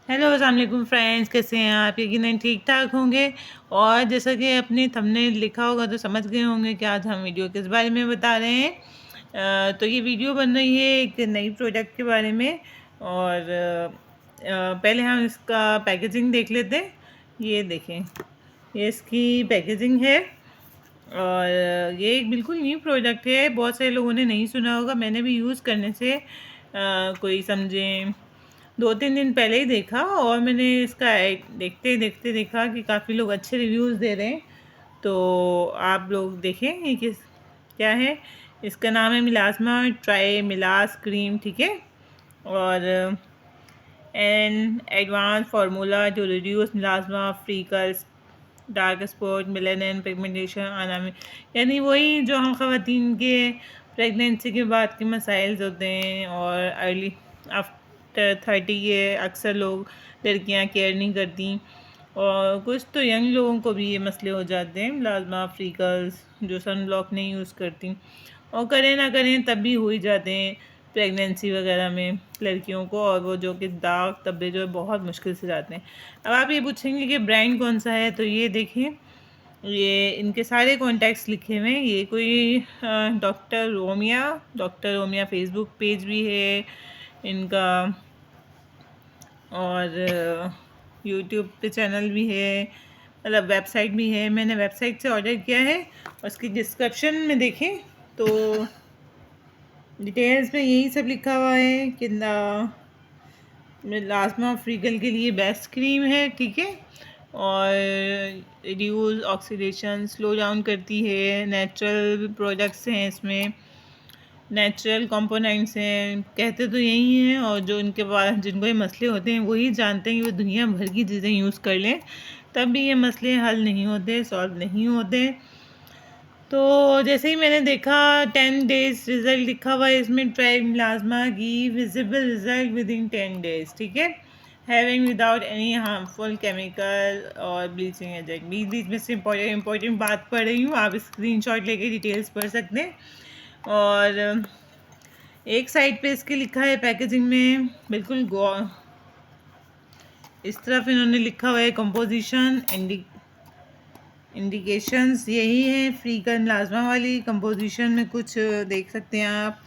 Hello अस्सलाम वालेकुम friends, कैसे हैं आप? यकीनन ठीक ठाक होंगे। और जैसा कि अपने थंबनेल लिखा होगा तो समझ गए होंगे कि आज हम वीडियो किस बारे में बता रहे हैं। तो ये वीडियो बन रही है एक नई प्रोडक्ट के बारे में। और पहले हम इसका पैकेजिंग देख लेते हैं। ये देखें, ये इसकी पैकेजिंग है। और ये एक बिल्कुल न्यू प्रोडक्ट है, बहुत सारे लोगों ने नहीं सुना होगा। मैंने भी यूज़ करने से कोई समझें 2-3 दिन पहले ही देखा, और मैंने इसका देखते देखते देखा कि काफ़ी लोग अच्छे रिव्यूज़ दे रहे हैं। तो आप लोग देखें ये क्या है। इसका नाम है मिलाज़मा ट्राई मिलास क्रीम, ठीक है। और an advance formula to reduce melasma freckles dark spot melanin pigmentation आना में, यानी वही जो हम ख़वातीन के प्रेगनेंसी के बाद के मसाइल्स होते हैं और अर्ली आफ्टर 30 के अक्सर लोग लड़कियां केयर नहीं करती, और कुछ तो यंग लोगों को भी ये मसले हो जाते हैं प्लाज्मा फ्रीकल्स, जो सन ब्लॉक नहीं यूज़ करती और करें ना करें तब भी हो ही जाते हैं प्रेगनेंसी वगैरह में लड़कियों को। और वो जो कि दाग धब्बे जो है बहुत मुश्किल से जाते हैं। अब आप ये पूछेंगे कि ब्रांड कौन सा है, तो ये देखिए, ये इनके सारे कॉन्टैक्ट्स लिखे हुए हैं। ये कोई डॉक्टर रोमिया फेसबुक पेज भी है इनका, और यूट्यूब पे चैनल भी है, मतलब वेबसाइट भी है। मैंने वेबसाइट से ऑर्डर किया है। और उसकी डिस्क्रिप्शन में देखें तो डिटेल्स में यही सब लिखा हुआ है कि मिलाज़मा फ्रीगल के लिए बेस्ट क्रीम है, ठीक है। और रिड्यूस ऑक्सीडेशन स्लो डाउन करती है, नेचुरल प्रोडक्ट्स हैं इसमें, नेचुरल कंपोनेंट्स हैं, कहते तो यही हैं। और जो इनके पास जिनको ये मसले होते हैं वही जानते हैं कि वो दुनिया भर की चीज़ें यूज़ कर लें तब भी ये मसले हल नहीं होते, सॉल्व नहीं होते। तो जैसे ही मैंने देखा 10 डेज रिज़ल्ट लिखा हुआ है इसमें, ट्राई मिलाज़मा की visible result with in 10 days, ठीक है। Having without any harmful chemical और ब्लीचिंग एजेंट। बीच बीच में से इम्पोर्टेंट बात पढ़ रही हूँ, आप स्क्रीनशॉट लेके डिटेल्स पढ़ सकते हैं। और एक साइड पे इसके लिखा है पैकेजिंग में बिल्कुल इस तरफ इन्होंने लिखा हुआ है कंपोजिशन इंडिकेशंस यही है। फ्रीगन प्लाज्मा वाली कंपोजिशन में कुछ देख सकते हैं आप,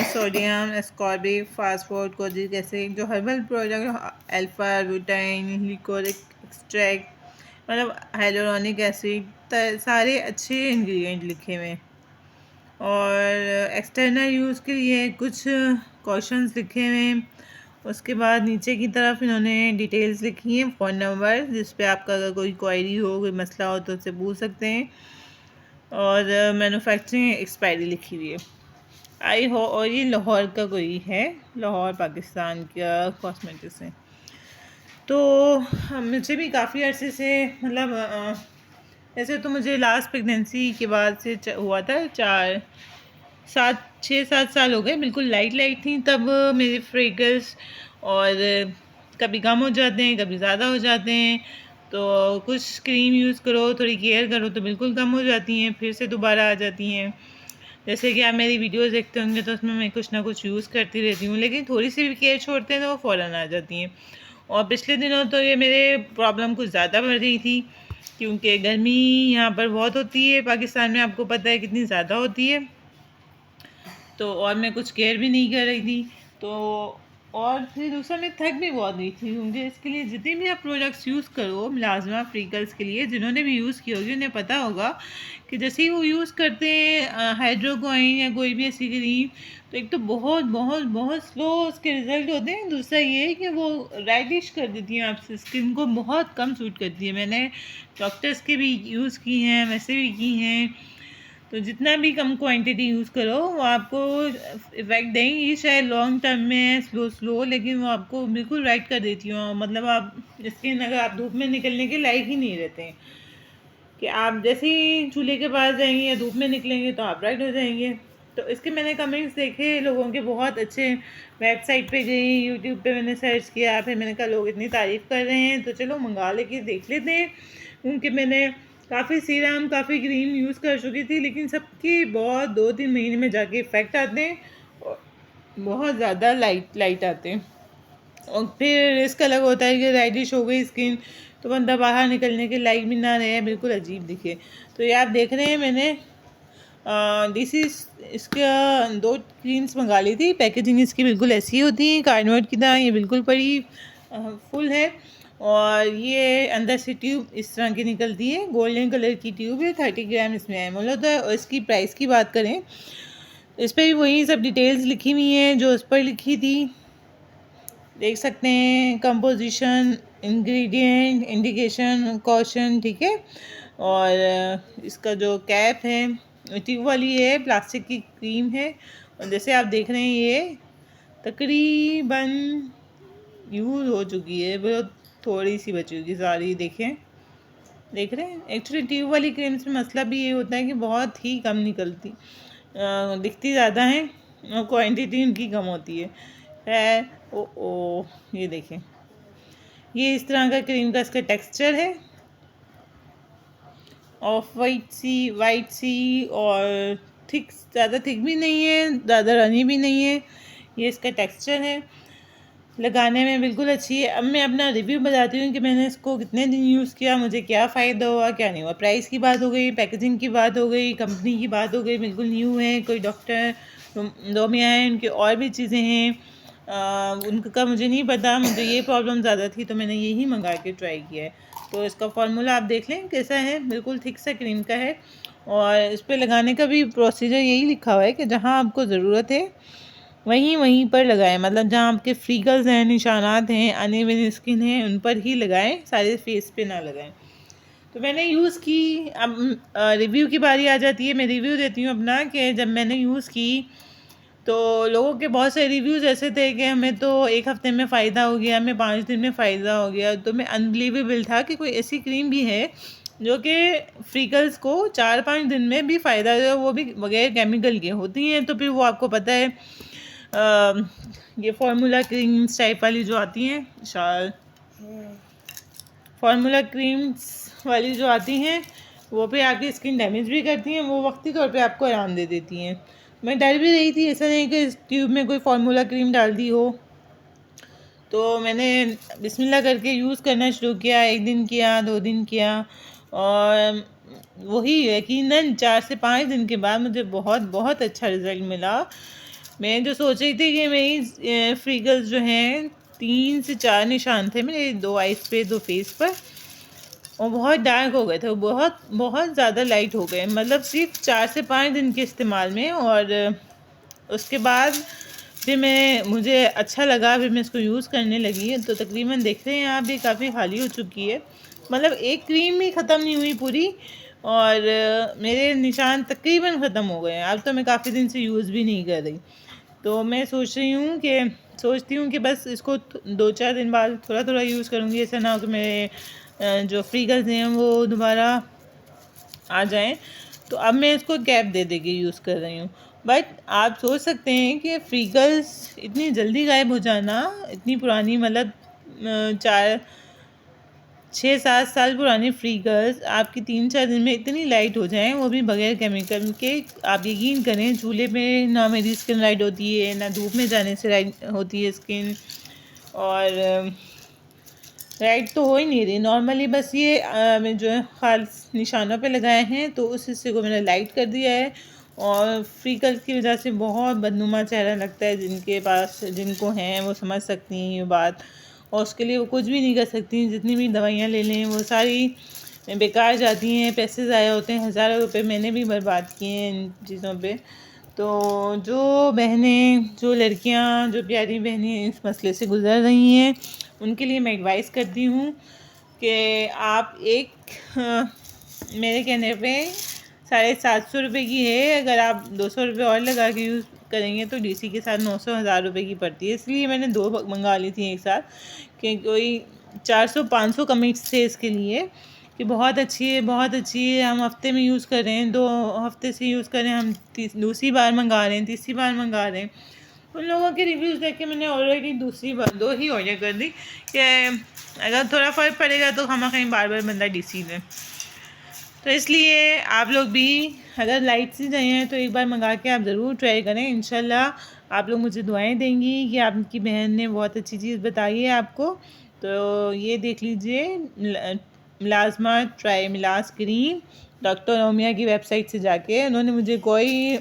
sodium ascorbic phosphate kojic acid, जो herbal product alpha arbutin licorice extract, मतलब हाइलोरोनिक एसिड, सारे अच्छे इंग्रेडिएंट लिखे हुए हैं। और एक्सटर्नल यूज़ के लिए कुछ क्वेश्चंस लिखे हुए हैं। उसके बाद नीचे की तरफ इन्होंने डिटेल्स लिखी हैं, फ़ोन नंबर जिस पे आपका अगर कोई क्वेरी हो, कोई मसला हो तो उससे पूछ सकते हैं। और मैन्युफैक्चरिंग एक्सपायरी लिखी हुई है। आई हो, और ये लाहौर का कोई है, लाहौर पाकिस्तान का कॉस्मेटिक्स है। तो मुझे भी काफ़ी अरसे से, मतलब ऐसे तो मुझे लास्ट प्रेगनेंसी के बाद से हुआ था, 6-7 साल हो गए। बिल्कुल लाइट लाइट थी तब मेरे फ्रेगल्स, और कभी कम हो जाते हैं कभी ज़्यादा हो जाते हैं। तो कुछ क्रीम यूज़ करो, थोड़ी केयर करो तो बिल्कुल कम हो जाती हैं, फिर से दोबारा आ जाती हैं। जैसे कि आप मेरी वीडियोस देखते होंगे तो उसमें मैं कुछ ना कुछ यूज़ करती रहती हूँ, लेकिन थोड़ी सी भी केयर छोड़ते हैं तो वो फ़ौरन आ जाती हैं। और पिछले दिनों तो ये मेरे प्रॉब्लम कुछ ज़्यादा बढ़ रही थी, क्योंकि गर्मी यहाँ पर बहुत होती है पाकिस्तान में, आपको पता है कितनी ज़्यादा होती है। तो और मैं कुछ केयर भी नहीं कर रही थी। तो और फिर दूसरा मैं थक भी बहुत गई थी, क्योंकि इसके लिए जितने भी आप प्रोडक्ट्स यूज़ करो मिलाज़मा फ्रीकल्स के लिए, जिन्होंने भी यूज़ की होगी उन्हें पता होगा कि जैसे ही वो यूज़ करते हैं हाइड्रोक्वाइन या कोई भी ऐसी क्रीम, तो एक तो बहुत बहुत बहुत स्लो उसके रिज़ल्ट होते हैं। दूसरा ये है कि वो रेडिश कर देती हैं आपसे, स्किन को बहुत कम सूट करती है। मैंने डॉक्टर्स के भी यूज़ की हैं, वैसे भी की हैं। तो जितना भी कम क्वांटिटी यूज़ करो वो आपको इफ़ेक्ट देंगी, शायद लॉन्ग टर्म में स्लो स्लो, लेकिन वो आपको बिल्कुल राइट कर देती हूँ। मतलब आप स्किन, अगर आप धूप में निकलने के लायक ही नहीं रहते हैं, कि आप जैसे ही चूल्हे के पास जाएंगे या धूप में निकलेंगे तो आप राइट हो जाएंगे। तो इसके मैंने कमेंट्स देखे लोगों के बहुत अच्छे। वेबसाइट पे गई, यूट्यूब पे मैंने सर्च किया, फिर मैंने कहा लोग इतनी तारीफ़ कर रहे हैं तो चलो मंगा लेके देख लेते हैं। क्योंकि मैंने काफ़ी सीरम काफ़ी क्रीम यूज़ कर चुकी थी, लेकिन सबकी बहुत 2-3 महीने में जाके इफ़ेक्ट आते हैं और बहुत ज़्यादा लाइट लाइट आते हैं। और फिर रिस्क अलग होता है कि रेडिश हो गई स्किन तो बंदा बाहर निकलने के लायक भी ना रहे, बिल्कुल अजीब दिखे। तो ये आप देख रहे हैं मैंने डीसी इसका 2 क्रीम्स मंगा ली थी। पैकेजिंग इसकी बिल्कुल ऐसी होती है कार्डबोर्ड की तरह, ये बिल्कुल बड़ी फुल है और ये अंदर से ट्यूब इस तरह की निकलती है, गोल्डन कलर की ट्यूब है। 30 ग्राम इसमें एमोल होता है। और इसकी प्राइस की बात करें, इस पर भी वही सब डिटेल्स लिखी हुई हैं जो उस पर लिखी थी, देख सकते हैं, कंपोजिशन, इंग्रेडिएंट, इंडिकेशन, कॉशन, ठीक है। और इसका जो कैप है ट्यूब वाली है, प्लास्टिक की क्रीम है। और जैसे आप देख रहे हैं ये तकरीबन यूज़ हो चुकी है, बहुत थोड़ी सी बची होगी, सारी देखें, देख रहे हैं। एक्चुअली ट्यूब वाली क्रीम्स में मसला भी ये होता है कि बहुत ही कम निकलती, दिखती ज़्यादा है और क्वांटिटी उनकी कम होती है। खैर ओ ये देखें, ये इस तरह का क्रीम का इसका टेक्सचर है, ऑफ वाइट सी और थिक, ज़्यादा थिक भी नहीं है, ज़्यादा रनी भी नहीं है। ये इसका टेक्सचर है, लगाने में बिल्कुल अच्छी है। अब मैं अपना रिव्यू बताती हूँ कि मैंने इसको कितने दिन यूज़ किया, मुझे क्या फ़ायदा हुआ क्या नहीं हुआ। प्राइस की बात हो गई, पैकेजिंग की बात हो गई, कंपनी की बात हो गई, बिल्कुल न्यू है, कोई डॉक्टर डोमिया है, उनकी और भी चीज़ें हैं उनका मुझे नहीं पता। मुझे ये प्रॉब्लम ज़्यादा थी तो मैंने यही मंगा के ट्राई किया है। तो इसका फार्मूला आप देख लें कैसा है, बिल्कुल थिक सा क्रीम का है। और इस पर लगाने का भी प्रोसीजर यही लिखा हुआ है कि जहाँ आपको ज़रूरत है वहीं पर लगाएं, मतलब जहाँ आपके फ्रीकल्स हैं, निशानात हैं, अनइवन स्किन है, उन पर ही लगाएं, सारे फेस पे ना लगाएं। तो मैंने यूज़ की। अब रिव्यू की बारी आ जाती है, मैं रिव्यू देती हूँ अपना कि जब मैंने यूज़ की तो लोगों के बहुत से रिव्यूज़ ऐसे थे कि हमें तो 1 हफ़्ते में फ़ायदा हो गया, हमें 5 दिन में फ़ायदा हो गया। तो मैं अनबिलीवेबल था कि कोई ऐसी क्रीम भी है जो कि फ्रीकल्स को 4-5 दिन में भी फ़ायदा हो, वो भी बगैर केमिकल के होती हैं। तो फिर वो आपको पता है ये फार्मूला क्रीम्स टाइप वाली जो आती हैं, शायद फार्मूला क्रीम्स वाली जो आती हैं वो भी आपकी स्किन डैमेज भी करती हैं, वो वक्ती तौर पे आपको आराम दे देती हैं। मैं डर भी रही थी, ऐसा नहीं कि इस ट्यूब में कोई फार्मूला क्रीम डाल दी हो। तो मैंने बिस्मिल्लाह करके यूज़ करना शुरू किया, 1 दिन किया, 2 दिन किया और वही यकीनन 4 से 5 दिन के बाद मुझे बहुत बहुत अच्छा रिज़ल्ट मिला। मैं जो सोच रही थी कि मेरी फ्रीकल्स जो हैं 3 से 4 निशान थे मेरे, 2 आइज़ पे, 2 फेस पर, और बहुत डार्क हो गए थे, वो बहुत बहुत ज़्यादा लाइट हो गए, मतलब सिर्फ 4 से 5 दिन के इस्तेमाल में। और उसके बाद फिर मुझे अच्छा लगा, फिर मैं इसको यूज़ करने लगी। तो तकरीबन देख रहे हैं आप, भी काफ़ी खाली हो चुकी है, मतलब एक क्रीम भी ख़त्म नहीं हुई पूरी और मेरे निशान तकरीबन ख़त्म हो गए हैं। अब तो मैं काफ़ी दिन से यूज़ भी नहीं कर रही। तो मैं सोचती हूँ कि बस इसको 2-4 दिन बाद थोड़ा थोड़ा यूज़ करूँगी, ऐसा ना हो कि मेरे जो फ्रीकल्स हैं वो दोबारा आ जाएं। तो अब मैं इसको गैप दे देके यूज़ कर रही हूँ। बट आप सोच सकते हैं कि फ्रीकल्स इतनी जल्दी गायब हो जाना, इतनी पुरानी, मतलब 6-7 साल पुरानी फ्रीकल्स आपकी 3-4 दिन में इतनी लाइट हो जाएं, वो भी बगैर केमिकल के। आप यकीन करें, चूल्हे पे ना मेरी स्किन लाइट होती है, ना धूप में जाने से लाइट होती है स्किन, और लाइट तो हो ही नहीं रही नॉर्मली। बस ये मैं जो है खास निशानों पे लगाए हैं तो उस हिस्से को मैंने लाइट कर दिया है। और फ्रीकल्स की वजह से बहुत बदनुमा चेहरा लगता है, जिनके पास जिनको हैं वो समझ सकती हैं ये बात, और उसके लिए वो कुछ भी नहीं कर सकती। जितनी भी दवाइयाँ ले लें वो सारी बेकार जाती हैं, पैसे ज़ाया होते हैं, हज़ारों रुपए मैंने भी बर्बाद किए हैं इन चीज़ों पे। तो जो बहनें, जो लड़कियां, जो प्यारी बहनें इस मसले से गुज़र रही हैं, उनके लिए मैं एडवाइस करती हूँ कि आप मेरे कहने पे 750 रुपये की है, अगर आप 200 रुपये और लगा के यूज़ करेंगे तो डीसी के साथ 900-1000 रुपये की पड़ती है। इसलिए मैंने 2 मंगा ली थी एक साथ, कि कोई 400-500 कमिट्स थे इसके लिए, कि बहुत अच्छी है, बहुत अच्छी है, हम हफ्ते में यूज़ कर रहे हैं, 2 हफ्ते से यूज़ कर रहे हैं, हम दूसरी बार मंगा रहे हैं, तीसरी बार मंगा रहे हैं। उन लोगों के रिव्यूज़ देख के मैंने ऑलरेडी दूसरी बार 2 ही ऑर्डर कर दी कि अगर थोड़ा फ़र्क पड़ेगा तो हम कहीं बार बार बंदा डीसी लें। तो इसलिए आप लोग भी अगर लाइट सी चाहिए तो एक बार मंगा के आप ज़रूर ट्राई करें, इंशाल्लाह आप लोग मुझे दुआएं देंगी कि आपकी बहन ने बहुत अच्छी चीज़ बताई है आपको। तो ये देख लीजिए, मिलाज़मा ट्राई मिलास क्रीम, डॉक्टर ओमिया की वेबसाइट से जाके। उन्होंने मुझे कोई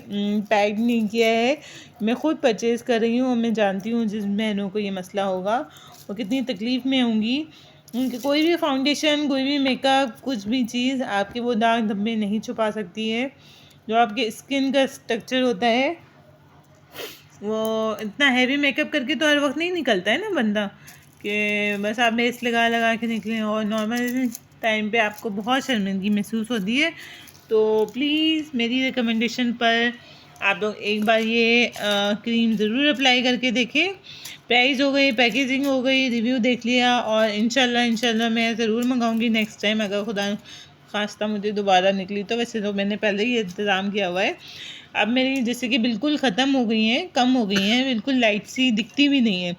टैग नहीं किया है, मैं ख़ुद परचेज़ कर रही हूँ और मैं जानती हूँ जिस बहनों को ये मसला होगा वो कितनी तकलीफ़ में होंगी। उनके कोई भी फाउंडेशन, कोई भी मेकअप, कुछ भी चीज़ आपके वो दाग धब्बे नहीं छुपा सकती है। जो आपके स्किन का स्ट्रक्चर होता है वो इतना हैवी मेकअप करके तो हर वक्त नहीं निकलता है ना बंदा, कि बस आप बेस लगा लगा के निकलें, और नॉर्मल टाइम पे आपको बहुत शर्मिंदगी महसूस होती है। तो प्लीज़ मेरी रिकमेंडेशन पर आप लोग एक बार ये क्रीम ज़रूर अप्लाई करके देखें। प्राइस हो गई, पैकेजिंग हो गई, रिव्यू देख लिया, और इंशाल्लाह मैं ज़रूर मंगाऊंगी नेक्स्ट टाइम, अगर खुदा खास्ता मुझे दोबारा निकली तो। वैसे तो मैंने पहले ही इंतज़ाम किया हुआ है। अब मेरी जैसे कि बिल्कुल ख़त्म हो गई हैं, कम हो गई हैं, बिल्कुल लाइट सी दिखती भी नहीं है,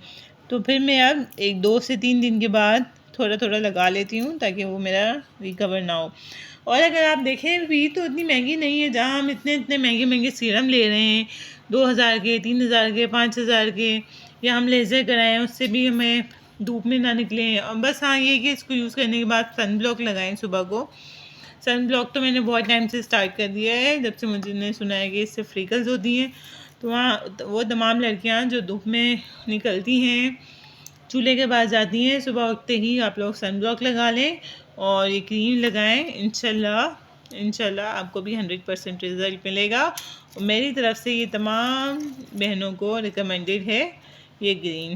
तो फिर मैं अब 2 से 3 दिन के बाद थोड़ा थोड़ा लगा लेती हूँ ताकि वो मेरा रिकवर ना हो। और अगर आप देखें भी तो इतनी महंगी नहीं है, जहाँ हम इतने इतने महंगे महंगे सीरम ले रहे हैं 2000 के, 3000 के, 5000 के, या हम लेज़र कराएं उससे भी हमें धूप में ना निकलें। और बस हाँ, ये कि इसको यूज़ करने के बाद सन ब्लॉक लगाएं सुबह को। सन ब्लॉक तो मैंने बहुत टाइम से स्टार्ट कर दिया है, जब से मुझे सुना है कि इससे फ्रीकल्स होती हैं। तो वहाँ वो तमाम लड़कियाँ जो धूप में निकलती हैं, चूल्हे के पास जाती हैं, सुबह उठते ही आप लोग सन ब्लॉक लगा लें और ये क्रीम लगाएं। इंशाल्लाह आपको भी 100% रिज़ल्ट मिलेगा। और मेरी तरफ से ये तमाम बहनों को रिकमेंडेड है ये क्रीम।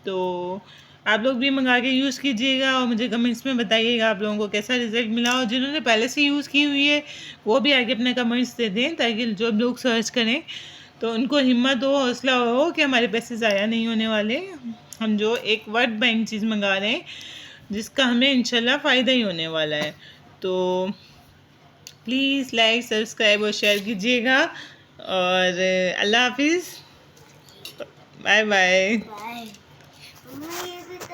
तो आप लोग भी मंगा के यूज़ कीजिएगा और मुझे कमेंट्स में बताइएगा आप लोगों को कैसा रिज़ल्ट मिला। और जिन्होंने पहले से यूज़ की हुई है वो भी आगे अपने कमेंट्स दे दें, ताकि जो लोग सर्च करें तो उनको हिम्मत हो, हौसला हो कि हमारे पैसे ज़ाया नहीं होने वाले। हम जो एक वर्ल्ड बैंक चीज़ मंगा रहे हैं जिसका हमें इंशाल्लाह फ़ायदा ही होने वाला है। तो प्लीज़ लाइक, सब्सक्राइब और शेयर कीजिएगा। और अल्लाह हाफिज़, बाय बाय।